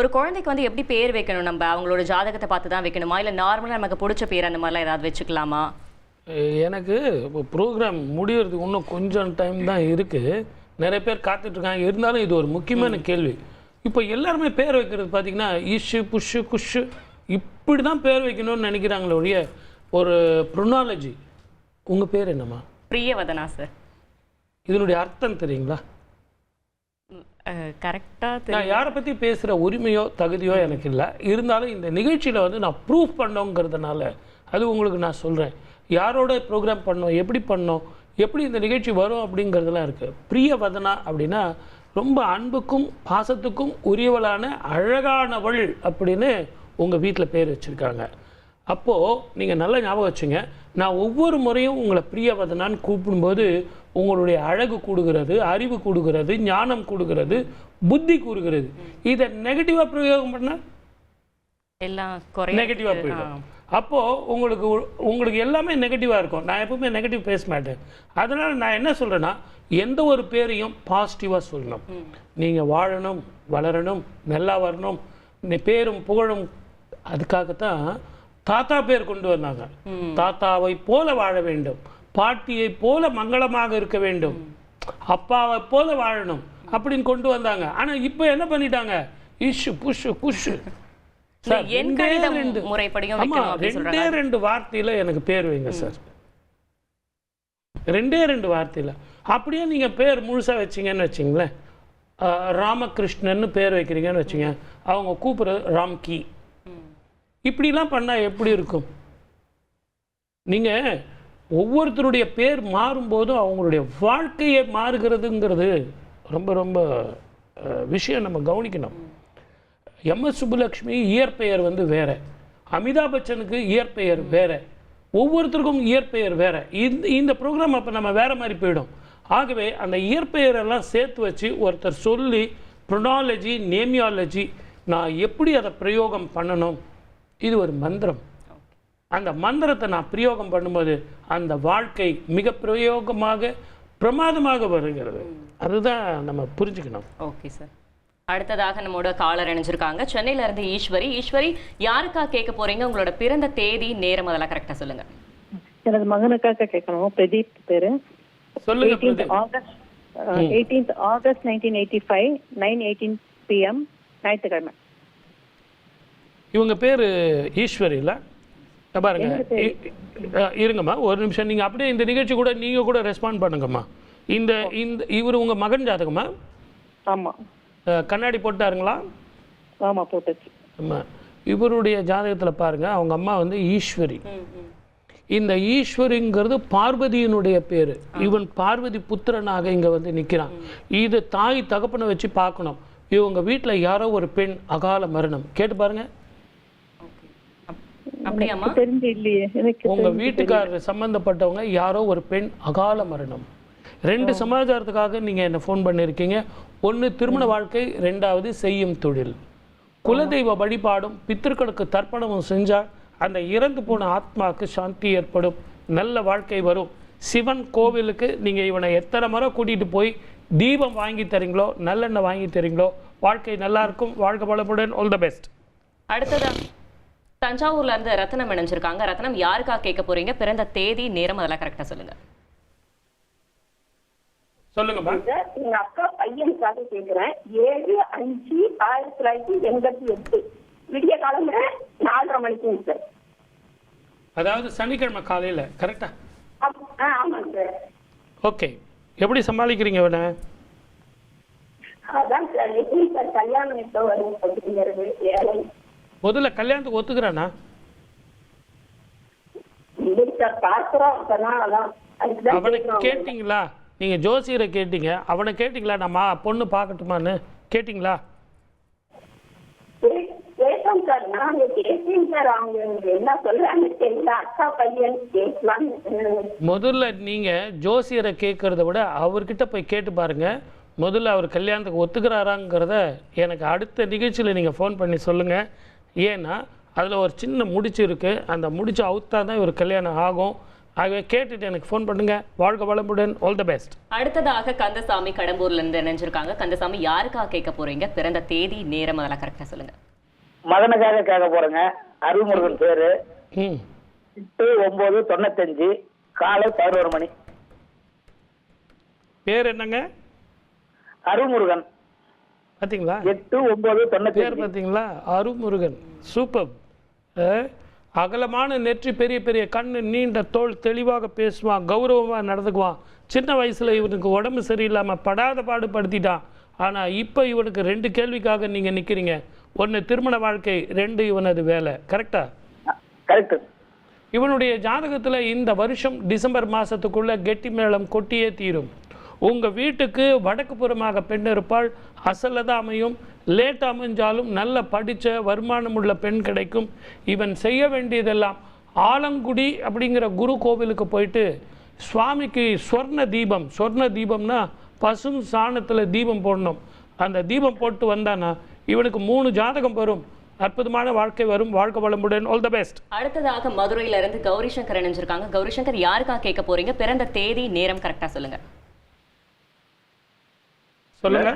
ஒரு குழந்தைக்கு வந்து எப்படி பேர் வைக்கணும்? நம்ம அவங்களோட ஜாதகத்தை பார்த்து தான் வைக்கணுமா, இல்லை நார்மலாக நமக்கு பிடிச்ச பேர் அந்த மாதிரிலாம் ஏதாவது வச்சுக்கலாமா? எனக்கு இப்போ ப்ரோக்ராம் முடியறதுக்கு இன்னும் கொஞ்சம் டைம் தான் இருக்குது. நிறைய பேர் காத்துட்ருக்காங்க. இருந்தாலும் இது ஒரு முக்கியமான கேள்வி. இப்போ எல்லாருமே பேர் வைக்கிறது பார்த்தீங்கன்னா ஈஷு புஷ்ஷு குஷு இப்படி தான் பேர் வைக்கணும்னு நினைக்கிறாங்களே ஒழிய ஒரு ப்ரொனாலஜி. உங்கள் பேர் என்னம்மா? பிரியவதனா சார். இதனுடைய அர்த்தம் தெரியுங்களா? கரெக்டாக நான் யாரை பற்றி பேசுகிற உரிமையோ தகுதியோ எனக்கு இல்லை. இருந்தாலும் இந்த நிகழ்ச்சியில் வந்து நான் ப்ரூஃப் பண்ணோங்கிறதுனால அது உங்களுக்கு நான் சொல்கிறேன். யாரோட ப்ரோக்ராம் பண்ணோம், எப்படி பண்ணோம், எப்படி இந்த நிகழ்ச்சி வரும் அப்படிங்கிறதுலாம் இருக்குது. பிரியவதனா அப்படின்னா ரொம்ப அன்புக்கும் பாசத்துக்கும் உரியவளான அழகானவள் அப்படின்னு உங்கள் வீட்டில் பேர் வச்சுருக்காங்க. அப்போது நீங்கள் நல்லா ஞாபகம் வச்சுங்க, நான் ஒவ்வொரு முறையும் உங்களை பிரியவதனான்னு கூப்பிடும்போது உங்களுடைய அழகு கூடுகிறது, அறிவு கூடுகிறது, ஞானம் கூடுகிறது, புத்தி கூடுகிறது. இதை நெகட்டிவாக பிரயோகம் பண்ணால் எல்லாம் நெகட்டிவாக போயிடும். அப்போது உங்களுக்கு எல்லாமே நெகட்டிவாக இருக்கும். நான் எப்பவுமே நெகட்டிவ் பேச மாட்டேன். அதனால் நான் என்ன சொல்கிறேன்னா, எந்த ஒரு பேரையும் பாசிட்டிவாக சொல்லணும். நீங்கள் வாழணும், வளரணும், நல்லா வரணும், பேரும் புகழும். அதுக்காகத்தான் தாத்தா பேர் கொண்டு வந்தாங்க. தாத்தாவை போல வாழ வேண்டும், பாட்டியை போல மங்களமாக இருக்க வேண்டும், அப்பாவை போல வாழணும் அப்படின்னு கொண்டு வந்தாங்க. ஆனால் இப்போ என்ன பண்ணிட்டாங்க, இஷு புஷு குஷு. ரெண்டே ரெண்டு வார்த்தையில எனக்கு பேர் வைங்க சார். ரெண்டு வார்த்தையில அப்படியே நீங்க பேர் முழுசா வச்சிங்கன்னு வச்சிங்களேன். ராமகிருஷ்ணன் பேர் வைக்கிறீங்கன்னு வச்சுங்க, அவங்க கூப்பிடுறது ராம்கி. இப்படிலாம் பண்ணா எப்படி இருக்கும்? நீங்க ஒவ்வொருத்தருடைய பேர் மாறும்போதும் அவங்களுடைய வாழ்க்கையை மாறுகிறதுங்கிறது ரொம்ப ரொம்ப விஷயம் நம்ம கவனிக்கணும். எம்எஸ் சுப்புலட்சுமி இயற்பெயர் வந்து வேற, அமிதாப் பச்சனுக்கு இயற்பெயர் வேற, ஒவ்வொருத்தருக்கும் இயற்பெயர் வேற. இந்த ப்ரோக்ராம் அப்போ நம்ம வேற மாதிரி போயிடும். ஆகவே அந்த இயற்பெயரெல்லாம் சேர்த்து வச்சு ஒருத்தர் சொல்லி ப்ரொனாலஜி, நேமியாலஜி, நான் எப்படி அதை பிரயோகம் பண்ணணும், இது ஒரு மந்திரம். அந்த மந்திரத்தை நான் பிரயோகம் பண்ணும்போது அந்த வாழ்க்கை மிக பிரயோகமாக பிரமாதமாக வருகிறது. அதுதான் நம்ம புரிஞ்சுக்கணும். Okay sir. அடுத்ததாக நம்மோட காலர் இணைஞ்சிருக்காங்க. சென்னையில இருந்து ஈஸ்வரி. ஈஸ்வரி, யாருக்கா கேட்க போறீங்க? உங்களோட பிறந்த தேதி, நேரம் அதெல்லாம் கரெக்டா சொல்லுங்க. எனது மகனுக்காக கேட்கணும். பிரதீப் பேரு. சொல்லுங்க. 18th August 1985 9:18 PM ஞாயிற்றுக்கிழமை. இவங்க பேர் ஈஸ்வரி இல்லை? பாருங்க, இருங்கம்மா ஒரு நிமிஷம். நீங்கள் அப்படியே இந்த நிகழ்ச்சி கூட நீங்கள் கூட ரெஸ்பாண்ட் பண்ணுங்கம்மா. இந்த இவர் உங்கள் மகன் ஜாதகமா? ஆமாம். கண்ணாடி போட்டாருங்களா? ஆமாம், போட்டுச்சு. ஆமாம். இவருடைய ஜாதகத்தில் பாருங்கள், அவங்க அம்மா வந்து ஈஸ்வரி. இந்த ஈஸ்வரிங்கிறது பார்வதியினுடைய பேர். இவன் பார்வதி புத்திரனாக இங்கே வந்து நிற்கிறான். இது தாய் தகப்பனை வச்சு பார்க்கணும். இவங்க வீட்டில் யாரோ ஒரு பெண் அகால மரணம். கேட்டு பாருங்க. உங்க வீட்டுக்காரர் சம்பந்தப்பட்டவங்க யாரோ ஒரு பெண் அகால மரணம். 2 சமாச்சாரத்துக்காக நீங்க என்ன ஃபோன் பண்ணிருக்கீங்க. 1 திருமண வாழ்க்கை, 2வது செய்யும் தொழில். குலதெய்வ வழிபாடும் பித்திருக்களுக்கு தர்ப்பணமும் செஞ்சா அந்த இறந்து போன ஆத்மாவுக்கு சாந்தி ஏற்படும், நல்ல வாழ்க்கை வரும். சிவன் கோவிலுக்கு நீங்க இவனை எத்தனை முறை கூட்டிட்டு போய் தீபம் வாங்கி தரீங்களோ, நல்லெண்ணெய் வாங்கி தரீங்களோ, வாழ்க்கை நல்லா இருக்கும். வாழ்க்கை வளமுடன். All the best. அடுத்ததா தஞ்சாவூர்ல இருந்து ரத்னம் இணைஞ்சிருக்காங்க. ரத்னம், யாருக்கா கேட்க போறீங்க? பிறந்த தேதி, நேரம் அதெல்லாம் கரெக்டா சொல்லுங்க. சொல்லுங்கம்மா. எங்க அக்கா பையனுக்காக கேட்கிறேன். 7/5/1988 விடிய காலங்க 4:30 மணிக்கு சார். அதாவது சனிக்கிழமை காலையில கரெக்டா? ஆமாங்க சார். ஓகே. எப்படி சமாளிக்கிறீங்க இவனை? அதான் சார், எப்படி சார் கல்யாணம் எப்போ வரும் அப்படிங்கிறது. முதல்ல கல்யாணத்துக்கு ஒத்துக்கிறானா? அவனை கேட்டீங்களா? நீங்க ஜோசியரை கேட்டீங்க, அவனை கேட்டீங்களா? நம்ம பொண்ணு பார்க்கட்டுமான்னு கேட்டீங்களா? முதல்ல நீங்க ஜோசியரை கேட்கறத விட அவர்கிட்ட போய் கேட்டு பாருங்க. முதல்ல அவர் கல்யாணத்துக்கு ஒத்துக்கிறாராங்கிறத எனக்கு அடுத்த நிகழ்ச்சியில் நீங்கள் ஃபோன் பண்ணி சொல்லுங்கள். ஏன்னா அதில் ஒரு சின்ன முடிச்சு இருக்குது. அந்த முடிச்சு அவுத்தா தான் இவர் கல்யாணம் ஆகும். ஆகவே கேட்டுட்டு எனக்கு ஃபோன் பண்ணுங்க. வாழ்க வளமுடன். All the best. அடுத்ததாக கந்தசாமி கடம்பூர்ல இருந்து இணைஞ்சிருக்காங்க. கந்தசாமி, யாருக்காக கேட்க போறீங்க? பிறந்த தேதி நேரம் அதெல்லாம் கரெக்டா சொல்லுங்க. மகனுக்காக கேட்க போறேங்க. அருள்முருகன் பேரு. 8/9/95 காலை 11 மணி. பேர் என்னங்க? அருள்முருகன். பார்த்தீங்களா? 8/9/95 பேர் பார்த்தீங்களா? அருள்முருகன். சூப்பர். அகலமான நெற்றி, பெரிய பெரிய கண்ணு, நீண்ட தோள், தெளிவாக பேசுவான், கௌரவமாக நடந்துக்குவான். சின்ன வயசில் இவனுக்கு உடம்பு சரியில்லாமல் படாத பாடுபடுத்திட்டான். ஆனால் இப்போ இவனுக்கு 2 கேள்விக்காக நீங்கள் நிற்கிறீங்க. 1 திருமண வாழ்க்கை, 2 இவனது வேலை. கரெக்டா? கரெக்ட். இவனுடைய ஜாதகத்தில் இந்த வருஷம் டிசம்பர் மாதத்துக்குள்ளே கெட்டி மேளம் கொட்டியே தீரும். உங்கள் வீட்டுக்கு வடக்கு புறமாக பெண் இருப்பாள். அசலில் தான் அமையும். லேட் அமைஞ்சாலும் நல்ல படித்த வருமானம் உள்ள பெண் கிடைக்கும். இவன் செய்ய வேண்டியதெல்லாம் ஆலங்குடி அப்படிங்கிற குரு கோவிலுக்கு போயிட்டு சுவாமிக்கு சொர்ண தீபம்னா பசும் சாணத்தில் தீபம் போடணும். அந்த தீபம் போட்டு வந்தானா இவனுக்கு 3 ஜாதகம் வரும். அற்புதமான வாழ்க்கை வரும். வாழ்க வளமுடன். All the best. அடுத்ததாக மதுரையில இருந்து கௌரி சங்கர் இணைஞ்சிருக்காங்க. கௌரி சங்கர், யாருக்காக கேட்க போறீங்க? பிறந்த தேதி நேரம் கரெக்டா சொல்லுங்க. சொல்லுங்க.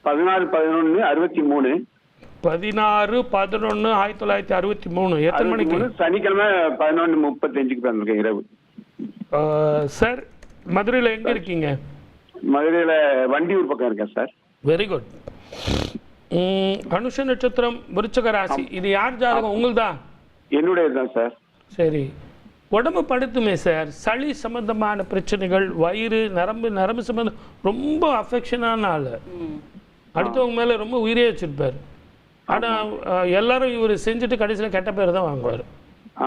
16/11/63. 16/11/1963. எத்தனை மணிக்கு? சனிக்கிழமை 11:35 பிறந்திருக்கேன் இரவு. சார், மதுரையில் எங்க இருக்கீங்க? மதுரையில வண்டியூர் பக்கம் இருக்கேன் சார். Very good. அனுஷ நட்சத்திரம், விருச்சக ராசி. இது யார் ஜாதகம்? உங்களுதான்? என்னுடைய தான் சார். சரி. உடம்பு படுத்துமே சார். சளி சம்பந்தமான பிரச்சனைகள், வயிறு, நரம்பு சம்பந்தம், ரொம்ப அஃபெக்ஷனான ஆள். அடுத்தவங்க மேலே ரொம்ப உயிரே வச்சிருப்பார். ஆனால் எல்லாரும் இவர் செஞ்சுட்டு கடைசியில் கெட்ட பேர் தான் வாங்குவார்.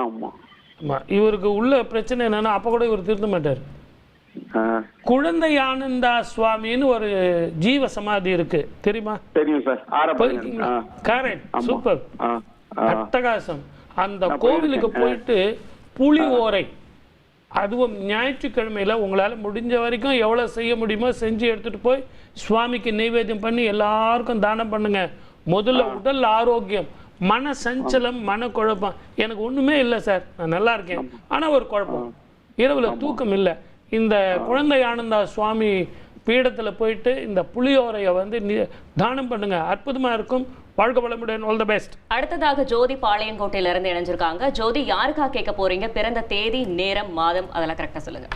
ஆமாம் ஆமாம். இவருக்கு உள்ள பிரச்சனை என்னன்னா, அப்போ கூட இவர் திருத்த மாட்டார். குழந்தை ஆனந்தா சுவாமின்னு ஒரு ஜீவ சமாதி இருக்கு, தெரியுமா? தெரியும் சார். கரெக்ட். சூப்பர். அட்டகாசம். அந்த கோவிலுக்கு போயிட்டு புளி ஓரை, அதுவும் ஞாயிற்றுக்கிழமையில உங்களால் முடிஞ்ச வரைக்கும் எவ்வளோ செய்ய முடியுமோ செஞ்சு எடுத்துட்டு போய் சுவாமிக்கு நைவேத்தியம் பண்ணி எல்லாருக்கும் தானம் பண்ணுங்க. முதல்ல உடல் ஆரோக்கியம், மன சஞ்சலம், மன குழப்பம். எனக்கு ஒண்ணுமே இல்லை சார், நான் நல்லா இருக்கேன், ஆனா ஒரு குழப்பம், இரவுல தூக்கம் இல்லை. இந்த குழந்தை ஆனந்தா சுவாமி பீடத்துல போயிட்டு இந்த புளியோரையை வந்து தானம் பண்ணுங்க. அற்புதமா இருக்கும். வாழ்க வளமுடன். All the best. அடுத்ததாக ஜோதி பாளையங்கோட்டையில இருந்து இணைஞ்சிருக்காங்க. ஜோதி, யாருக்கா கேட்க போறீங்க? பிறந்த தேதி நேரம் மாதம் அதெல்லாம் கரெக்டா சொல்லுங்க.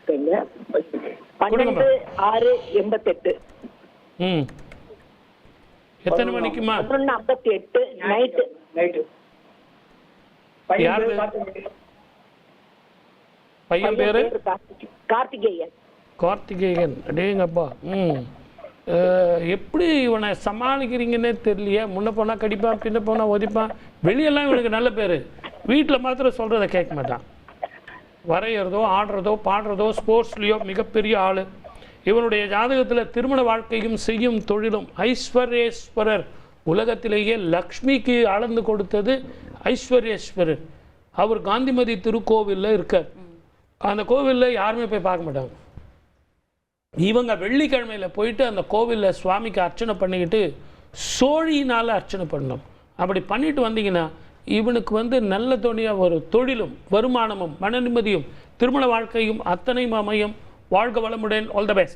12/6/88. எத்தனை மணிக்குமா? 11:58 நைட். பையன் பேரு கார்த்திகேயன். கார்த்திகேயன். அடேங்கப்பா. எப்படி இவனை சமாளிக்கிறீங்கன்னே தெரியலையே. முன்ன போனா கடிப்பான், பின்ன போனா ஒதிப்பான். வெளியெல்லாம் இவனுக்கு நல்ல பேரு, வீட்டில் மாத்திரம் சொல்றதை கேட்க மாட்டான். வரைகிறதோ, ஆடுறதோ, பாடுறதோ, ஸ்போர்ட்ஸ்லயோ மிகப்பெரிய ஆளு. இவனுடைய ஜாதகத்தில் திருமண வாழ்க்கையும் செய்யும் தொழிலும் ஐஸ்வர்யேஸ்வரர். உலகத்திலேயே லக்ஷ்மிக்கு அளந்து கொடுத்தது ஐஸ்வர்யேஸ்வரர். அவர் காந்திமதி திருக்கோவிலில் இருக்கார். அந்த கோவிலில் யாருமே போய் பார்க்க மாட்டாங்க. இவங்க வெள்ளிக்கிழமையில் போயிட்டு அந்த கோவிலில் சுவாமிக்கு அர்ச்சனை பண்ணிக்கிட்டு சோழியினால் அர்ச்சனை பண்ணணும். அப்படி பண்ணிட்டு வந்தீங்கன்னா இவனுக்கு வந்து நல்ல துணியாக ஒரு தொழிலும் வருமானமும் மன நிம்மதியும் திருமண வாழ்க்கையும் அத்தனை அமையும். வாழ்க வளமுடன். All the best.